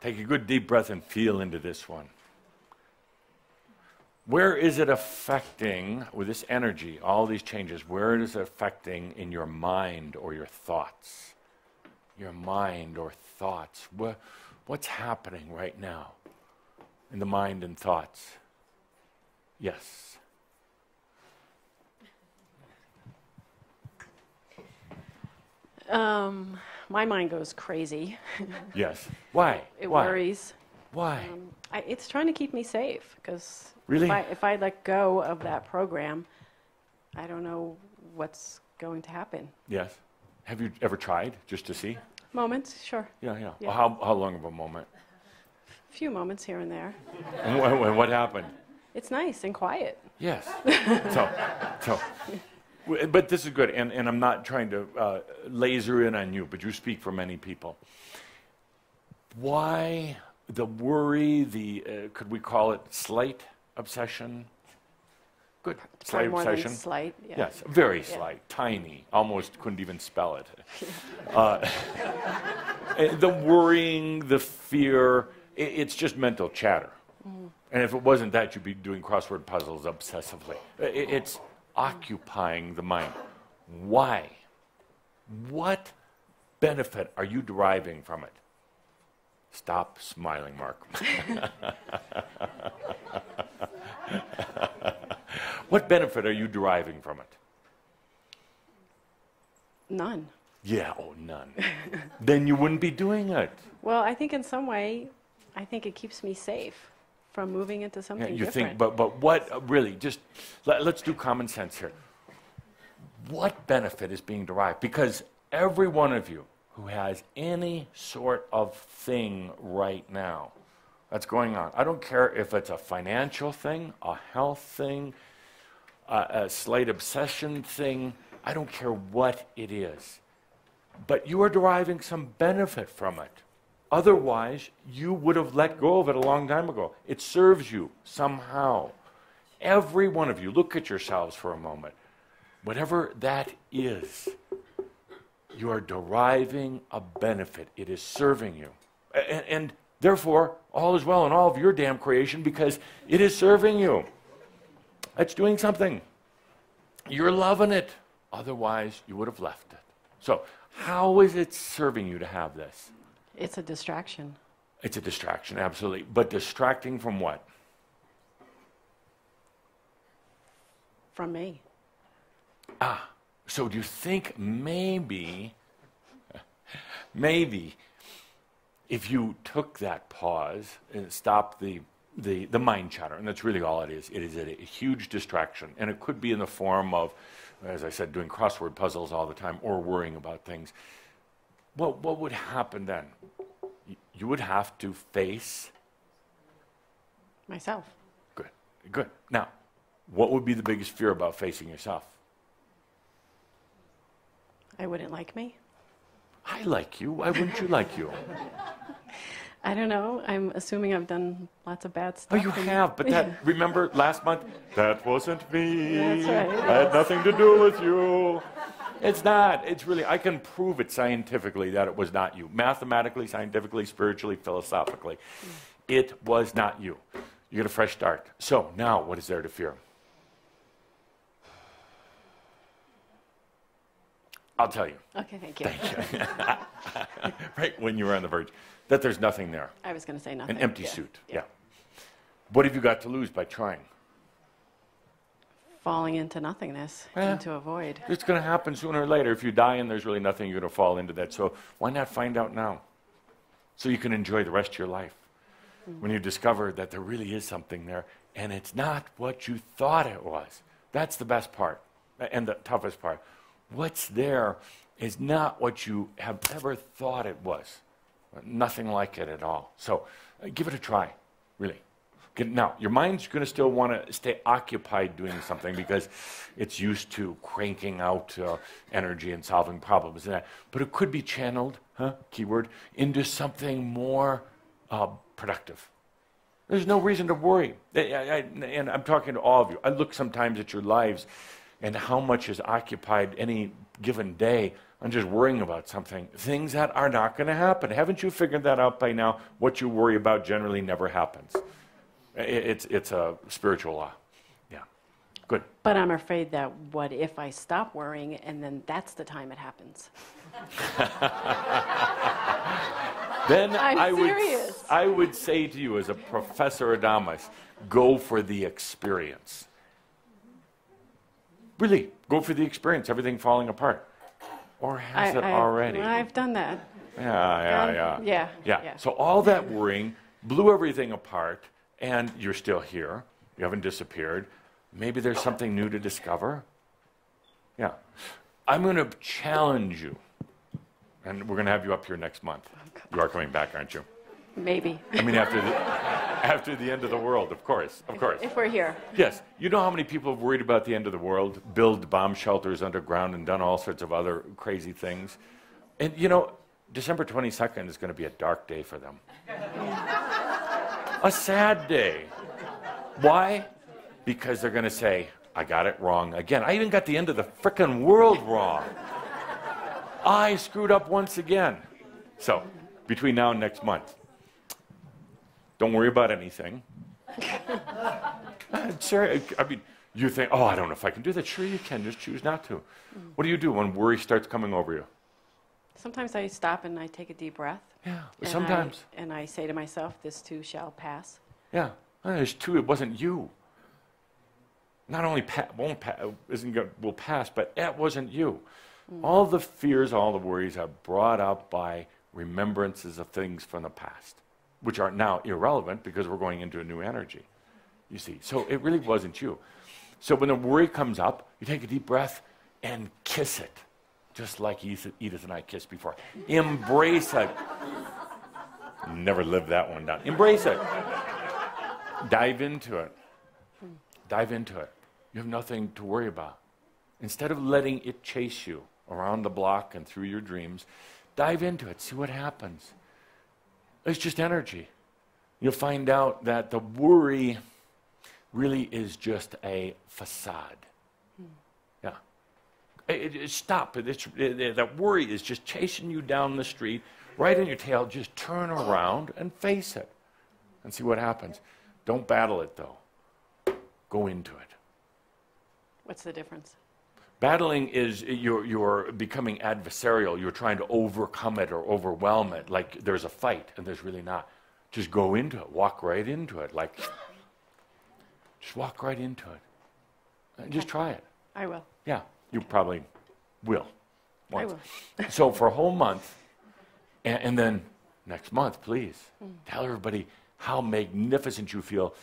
Take a good deep breath and feel into this one. Where is it affecting, with this energy, all these changes, where is it affecting in your mind or your thoughts? Your mind or thoughts. What's happening right now in the mind and thoughts? Yes. My mind goes crazy. Yes. Why? It Why? worries. Why? It's trying to keep me safe, because Really? if I let go of that program, I don't know what's going to happen. Yes. Have you ever tried just to see? Moments, sure. Yeah. Yeah. Well, how long of a moment? A few moments here and there. And what happened? It's nice and quiet. Yes. But this is good, and I'm not trying to laser in on you, but you speak for many people. Why the worry, could we call it slight obsession? Good. Slight More obsession? than slight, yeah. Yes, very slight, tiny, almost couldn't even spell it. The worrying, the fear, it's just mental chatter. And if it wasn't that, you'd be doing crossword puzzles obsessively. It's occupying the mind. Why? What benefit are you deriving from it? Stop smiling, Mark. What benefit are you deriving from it? None. Yeah, none. Then you wouldn't be doing it. Well, I think in some way, I think it keeps me safe from moving into something You different. think, but what really, just let's do common sense here. What benefit is being derived? Because every one of you who has any sort of thing right now that's going on, I don't care if it's a financial thing, a health thing, a slight obsession thing, I don't care what it is. But you are deriving some benefit from it. Otherwise, you would have let go of it a long time ago. It serves you somehow. Every one of you, look at yourselves for a moment. Whatever that is, you are deriving a benefit. It is serving you. And therefore, all is well in all of your damn creation because it is serving you. It's doing something. You're loving it. Otherwise, you would have left it. So, how is it serving you to have this? It's a distraction. It's a distraction, absolutely. But distracting from what? From me. So do you think maybe if you took that pause and stopped the mind chatter, and that's really all it is a huge distraction, and it could be in the form of, as I said, doing crossword puzzles all the time or worrying about things. What would happen then? You would have to face Myself. Good. Now, what would be the biggest fear about facing yourself? I wouldn't like me. I like you. Why wouldn't you like you? I don't know. I'm assuming I've done lots of bad Oh, stuff. you have, but that, remember last month? That wasn't me. That's right. I had nothing to do with you. It's not. It's really, I can prove it scientifically that it was not you. Mathematically, scientifically, spiritually, philosophically. It was not you. You get a fresh start. So now, what is there to fear? I'll tell you. Okay, thank you. Thank you. Right when you were on the verge. That there's nothing there. I was going to say nothing. An empty suit. Yeah. What have you got to lose by trying? Falling into nothingness, into a void. It's going to happen sooner or later. If you die and there's really nothing, you're going to fall into that. So why not find out now? So you can enjoy the rest of your life. When you discover that there really is something there, and it's not what you thought it was. That's the best part, and the toughest part. What's there is not what you have ever thought it was. Nothing like it at all. So give it a try, really. Now, your mind's going to still want to stay occupied doing something because it's used to cranking out energy and solving problems and that. But it could be channeled, keyword, into something more productive. There's no reason to worry. And I'm talking to all of you. I look sometimes at your lives and how much is occupied any given day on just worrying about something, things that are not going to happen. Haven't you figured that out by now? What you worry about generally never happens. It's a spiritual law. Yeah. Good. But I'm afraid that what if I stop worrying and then that's the time it happens? Then I'm serious. I would say to you as a Professor Adamus, go for the experience. Really, go for the experience, everything falling apart. Or has it already? I've done that. Yeah. So all that worrying blew everything apart, and you're still here. You haven't disappeared. Maybe there's something new to discover. Yeah. I'm going to challenge you, and we're going to have you up here next month. You are coming back, aren't you? Maybe. I mean, after the end of the world, of course. If we're here. Yes. You know how many people have worried about the end of the world, build bomb shelters underground, and done all sorts of other crazy things? And, you know, December 22nd is going to be a dark day for them. A sad day. Why? Because they're going to say, I got it wrong again. I even got the end of the frickin' world wrong. I screwed up once again. So, between now and next month, don't worry about anything. Sorry, I mean, you think, oh, I don't know if I can do that. Sure you can, just choose not to. What do you do when worry starts coming over you? Sometimes I stop and I take a deep breath. Yeah, sometimes. And I say to myself, this too shall pass. Yeah, there's two, it wasn't you. Not only will pass, but it wasn't you. All the fears, all the worries are brought up by remembrances of things from the past, which are now irrelevant because we're going into a new energy, you see. So it really wasn't you. So when the worry comes up, you take a deep breath and kiss it, just like Edith and I kissed before. Embrace it. Never lived that one down. Embrace it. Dive into it. Dive into it. You have nothing to worry about. Instead of letting it chase you around the block and through your dreams, dive into it. See what happens. It's just energy. You'll find out that the worry really is just a facade. Yeah. Stop. That worry is just chasing you down the street, right in your tail. Just turn around and face it and see what happens. Don't battle it, though. Go into it. What's the difference? Battling is you're becoming adversarial. You're trying to overcome it or overwhelm it. Like there's a fight, and there's really not. Just go into it. Walk right into it. Like, just walk right into it. And just try it. I will. Yeah, you probably will. Once. I will. So for a whole month, and then next month, please, tell everybody how magnificent you feel,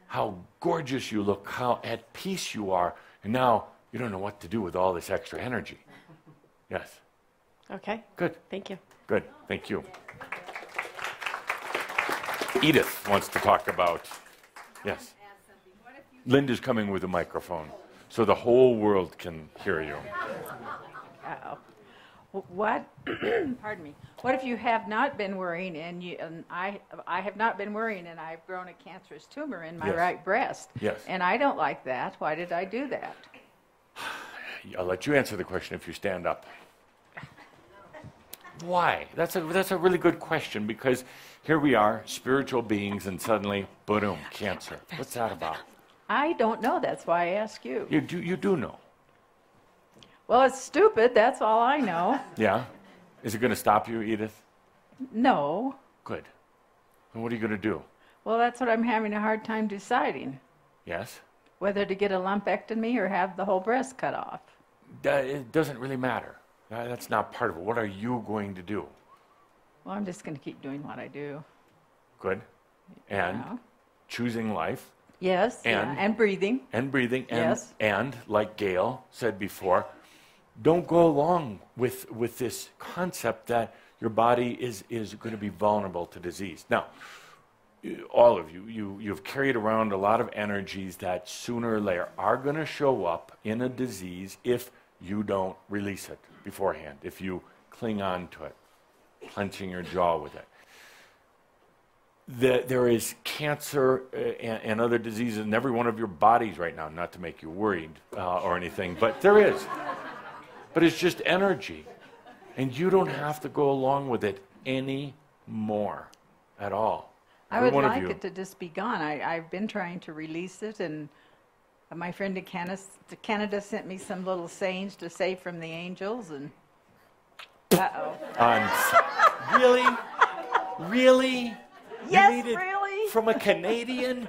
how gorgeous you look, how at peace you are, and now you don't know what to do with all this extra energy. Yes. Okay. Good. Thank you. Good. Thank you. Edith wants to talk about, yes. Linda's coming with a microphone, so the whole world can hear you. Uh-oh. What, pardon me, what if you have not been worrying and I have not been worrying and I've grown a cancerous tumor in my right breast? Yes. And I don't like that. Why did I do that? I'll let you answer the question if you stand up. Why? That's a really good question, because here we are, spiritual beings, and suddenly, boom, cancer. What's that about? I don't know. That's why I ask you. You do know. Well, it's stupid. That's all I know. Yeah? Is it going to stop you, Edith? No. Good. And what are you going to do? Well, that's what I'm having a hard time deciding. Yes? Whether to get a lumpectomy or have the whole breast cut off. It doesn't really matter. That's not part of it. What are you going to do? Well, I'm just going to keep doing what I do. Good. And Yeah. choosing life. Yes. And breathing. And breathing. And, Yes. and like Gail said before, don't go along with this concept that your body is going to be vulnerable to disease. Now, all of you've carried around a lot of energies that sooner or later are going to show up in a disease if you don't release it beforehand, if you cling on to it, clenching your jaw with it. There is cancer and other diseases in every one of your bodies right now, not to make you worried or anything, but there is. But it's just energy. And you don't have to go along with it anymore at all. I Every would one of like you. it to just be gone. I've been trying to release it, and my friend in Canada sent me some little sayings to say from the angels, and uh-oh. Really? Really? Yes, you need it really? From a Canadian?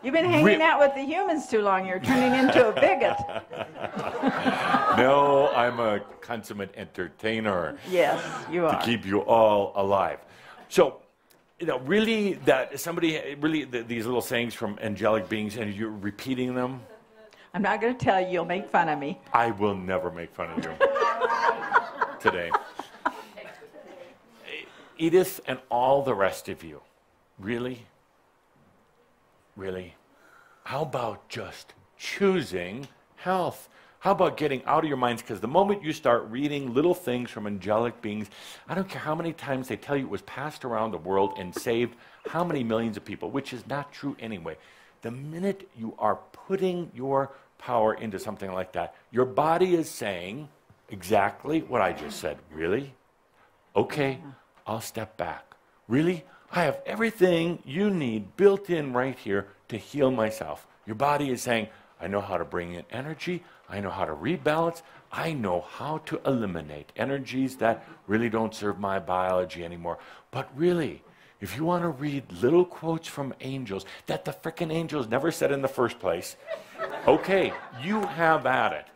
You've been hanging out with the humans too long. You're turning into a bigot. No, I'm a consummate entertainer. Yes, you To are. keep you all alive. So, really, that somebody, really, these little sayings from angelic beings, and you're repeating them, I'm not going to tell you. You'll make fun of me. I will never make fun of you today. Edith and all the rest of you, really? Really? How about just choosing health? How about getting out of your minds? Because the moment you start reading little things from angelic beings, I don't care how many times they tell you it was passed around the world and saved how many millions of people, which is not true anyway. The minute you are putting your power into something like that, your body is saying exactly what I just said. Really? Okay, I'll step back. Really? I have everything you need built in right here to heal myself. Your body is saying, I know how to bring in energy. I know how to rebalance. I know how to eliminate energies that really don't serve my biology anymore. But really, if you want to read little quotes from angels that the frickin' angels never said in the first place, okay, you have at it.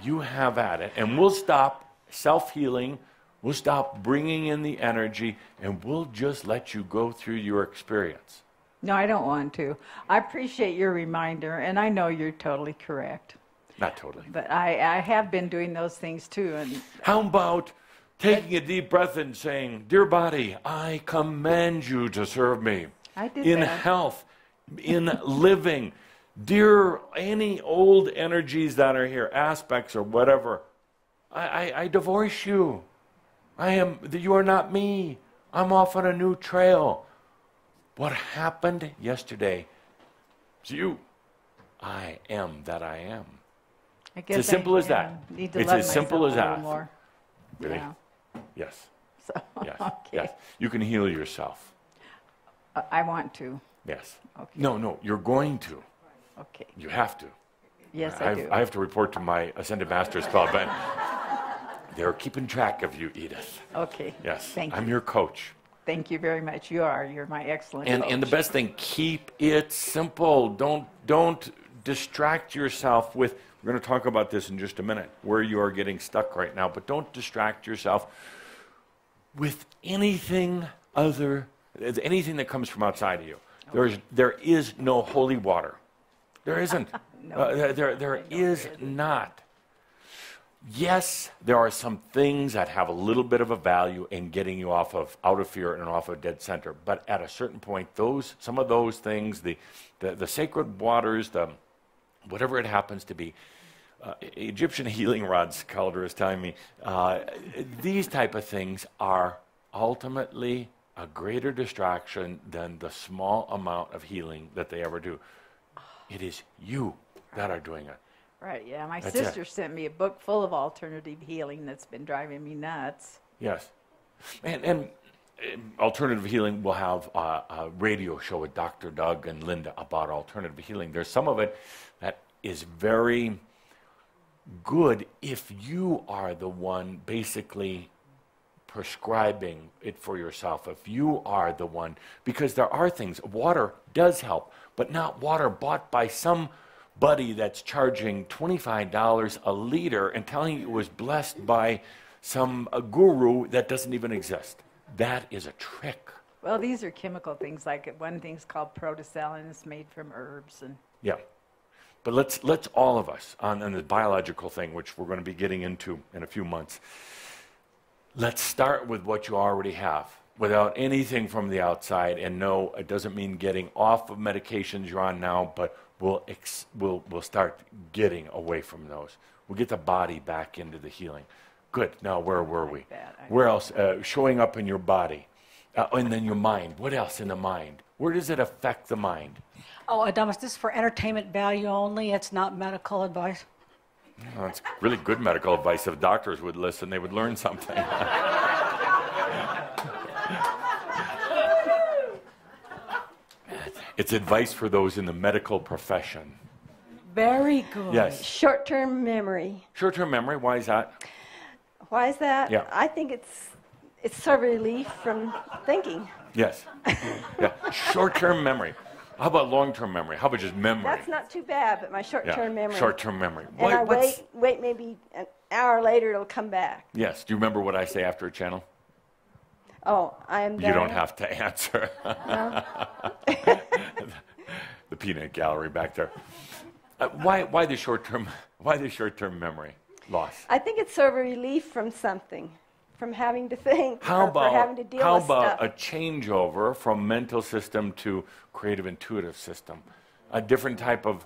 You have at it. And we'll stop self-healing. We'll stop bringing in the energy, and we'll just let you go through your experience. No, I don't want to. I appreciate your reminder, and I know you're totally correct. Not totally. But I have been doing those things too. And How about taking a deep breath and saying, dear body, I command you to serve me. I did in that. health, in living. Dear, any old energies that are here, aspects or whatever, I divorce you. You are not me. I'm off on a new trail. What happened yesterday is you. I am that I am. I guess as simple as that. Need to It's love as simple myself as a little that. more. Really? Yeah. Yes. So, Yes. okay. Yes. You can heal yourself. I want to. Yes. Okay. No, you're going to. Okay. You have to. Yes, I do. I have to report to my Ascended Masters Club, and they're keeping track of you, Edith. Okay. Yes. Thank you. I'm your coach. Thank you very much. You're my excellent And coach. the best thing, keep it simple. Don't distract yourself with, we're going to talk about this in just a minute, where you are getting stuck right now, but don't distract yourself with anything that comes from outside of you. There is no holy water. There isn't. No. There is not. Yes, there are some things that have a little bit of a value in getting you out of fear and off of dead center. But at a certain point, some of those things, the sacred waters, whatever it happens to be, Egyptian healing rods, Calder is telling me, these type of things are ultimately a greater distraction than the small amount of healing that they ever do. It is you that are doing it. Right, yeah. My That's sister sent me a book full of alternative healing that's been driving me nuts. Yes. And alternative healing will have a radio show with Dr. Doug and Linda about alternative healing. There's some of it that is very good if you are the one basically prescribing it for yourself, if you are the one, because there are things, water does help, but not water bought by somebody that's charging $25 a liter and telling you it was blessed by some guru that doesn't even exist. That is a trick. Well, these are chemical things. Like one thing's called protosalin. It's made from herbs. And Yeah. But let's all of us, on the biological thing, which we're going to be getting into in a few months, let's start with what you already have without anything from the outside. And no, it doesn't mean getting off of medications you're on now, but we'll start getting away from those. We'll get the body back into the healing. Good. Now, where were we? Where else? Showing up in your body. And then your mind. What else in the mind? Where does it affect the mind? Oh, Adamus, this is for entertainment value only. It's not medical advice. Well, it's really good medical advice. If doctors would listen, they would learn something. It's advice for those in the medical profession. Very good. Yes. Short-term memory. Short-term memory, why is that? Why is that? Yeah. I think it's sort of relief from thinking. Yes. Yeah. Short-term memory. How about long-term memory? How about just memory? That's not too bad, but my short-term memory. Short-term memory. And I wait maybe an hour later, it'll come back. Yes. Do you remember what I say after a channel? Oh, I am done. You don't have to answer. No. The peanut gallery back there. Why the short-term memory loss? I think it's sort of a relief from something, from having to think How or having to deal how with about stuff. a changeover from mental system to creative intuitive system? A different type of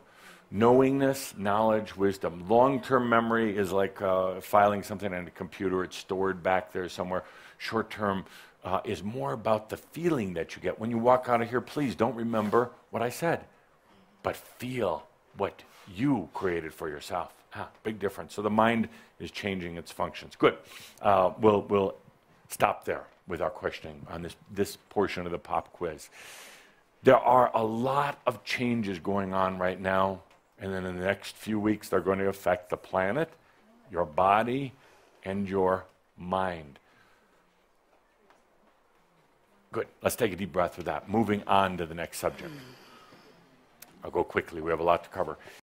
knowingness, knowledge, wisdom. Long-term memory is like filing something on a computer. It's stored back there somewhere. Short-term is more about the feeling that you get. When you walk out of here, please don't remember what I said, but feel what you created for yourself. Big difference. So the mind is changing its functions. Good. We'll stop there with our questioning on this portion of the pop quiz. There are a lot of changes going on right now, and then in the next few weeks they're going to affect the planet, your body, and your mind. Good. Let's take a deep breath with that. Moving on to the next subject. I'll go quickly. We have a lot to cover.